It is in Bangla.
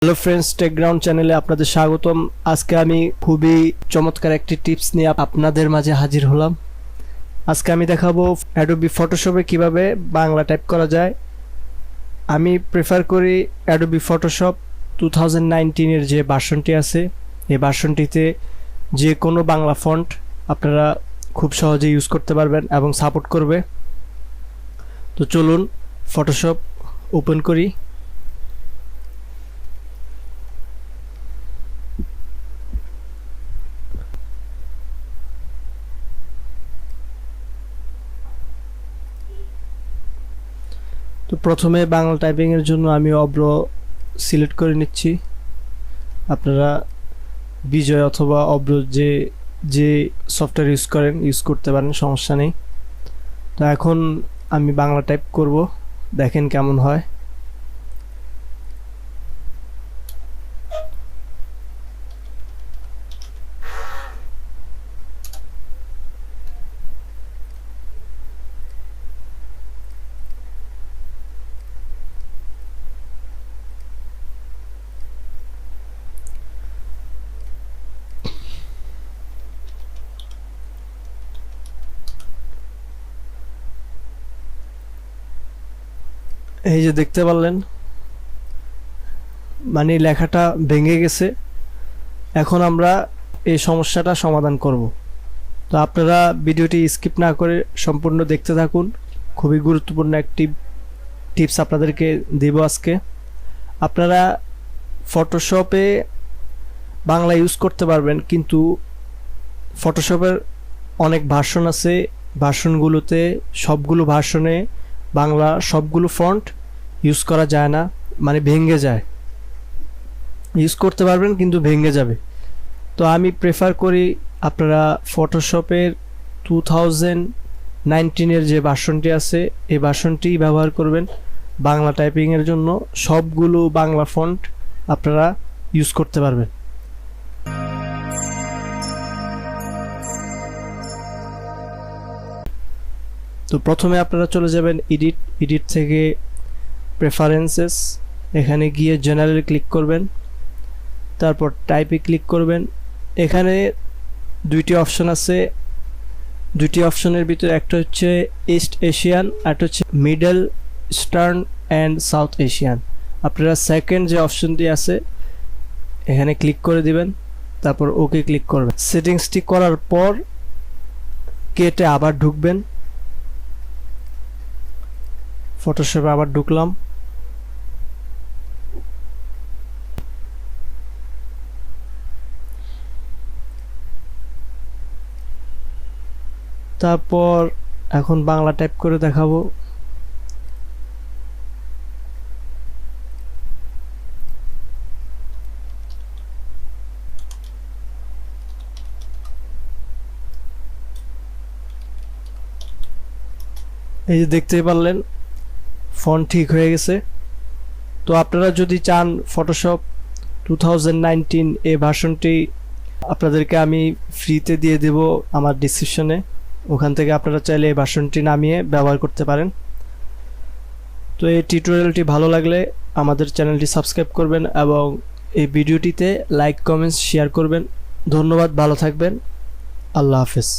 হ্যালো ফ্রেন্ডস, টেকগ্রাউন্ড চ্যানেলে আপনাদের স্বাগতম। আজকে আমি খুবই চমৎকার একটি টিপস নিয়ে আপনাদের মাঝে হাজির হলাম। আজকে আমি দেখাবো অ্যাডোবি ফটোশপে কিভাবে বাংলা টাইপ করা যায়। আমি প্রেফার করি অ্যাডোবি ফটোশপ 2019-এর যে ভার্সনটি আছে, এই ভার্সনটিতে যে কোনো বাংলা ফন্ট আপনারা খুব সহজে ইউজ করতে পারবেন এবং সাপোর্ট করবে। তো চলুন ফটোশপ ওপেন করি। তো প্রথমে বাংলা টাইপিংয়ের জন্য আমি অব্র সিলেক্ট করে নিচ্ছি। আপনারা বিজয় অথবা অব্র যে সফটওয়্যার ইউজ করতে পারেন, সমস্যা নেই। তো এখন আমি বাংলা টাইপ করব, দেখেন কেমন হয়। এই যে দেখতে পারলেন, মানে লেখাটা ভেঙে গেছে। এখন আমরা এই সমস্যাটা সমাধান করব। তো আপনারা ভিডিওটি স্কিপ না করে সম্পূর্ণ দেখতে থাকুন। খুবই গুরুত্বপূর্ণ একটি টিপস আপনাদেরকে দেব আজকে। আপনারা ফটোশপে বাংলা ইউজ করতে পারবেন, কিন্তু ফটোশপের অনেক ভার্সন আছে। ভার্সনগুলোতে সবগুলো ভার্সনে বাংলা সবগুলো ফন্ট ইউজ করা যায় না, মানে ভেঙে যায়। ইউজ করতে পারবেন কিন্তু ভেঙে যাবে। তো আমি প্রেফার করি আপনারা ফটোশপের 2019-এর যে ভার্সনটি আছে, এই ভার্সনটি ব্যবহার করবেন বাংলা টাইপিংয়ের জন্য। সবগুলো বাংলা ফন্ট আপনারা ইউজ করতে পারবেন। তো প্রথমে আপনারা চলে যাবেন এডিট থেকে প্রেফারেন্সেস, এখানে গিয়ে জেনারেল ক্লিক করবেন, তারপর টাইপে ক্লিক করবেন। এখানে দুইটি অপশন আছে। দুইটি অপশনের ভিতরে একটা হচ্ছে ইস্ট এশিয়ান, একটা হচ্ছে middle eastern and south Asian. আপনারা সেকেন্ড যে অপশনটি আছে এখানে ক্লিক করে দিবেন, তারপর ওকে ক্লিক করবেন। সেটিংসটি করার পর কেটে আবার ঢুকবেন। ফটোশপে আবার ঢুকলাম। তারপর এখন বাংলা টাইপ করে দেখাবো। এই যে দেখতেই পারলেন, ফন্ট ঠিক হয়ে গেছে। তো আপনারা যদি চান ফটোশপ 2019 এই ভার্সনটি আপনাদেরকে আমি ফ্রিতে দিয়ে দেব আমার ডিসক্রিপশনে, ওখান থেকে আপনারা চাইলে এই ভার্সনটি নামিয়ে ব্যবহার করতে পারেন। তো এই টিউটোরিয়ালটি ভালো লাগলে আমাদের চ্যানেলটি সাবস্ক্রাইব করবেন এবং এই ভিডিওটিতে লাইক, কমেন্টস, শেয়ার করবেন। ধন্যবাদ, ভালো থাকবেন। আল্লাহ হাফেজ।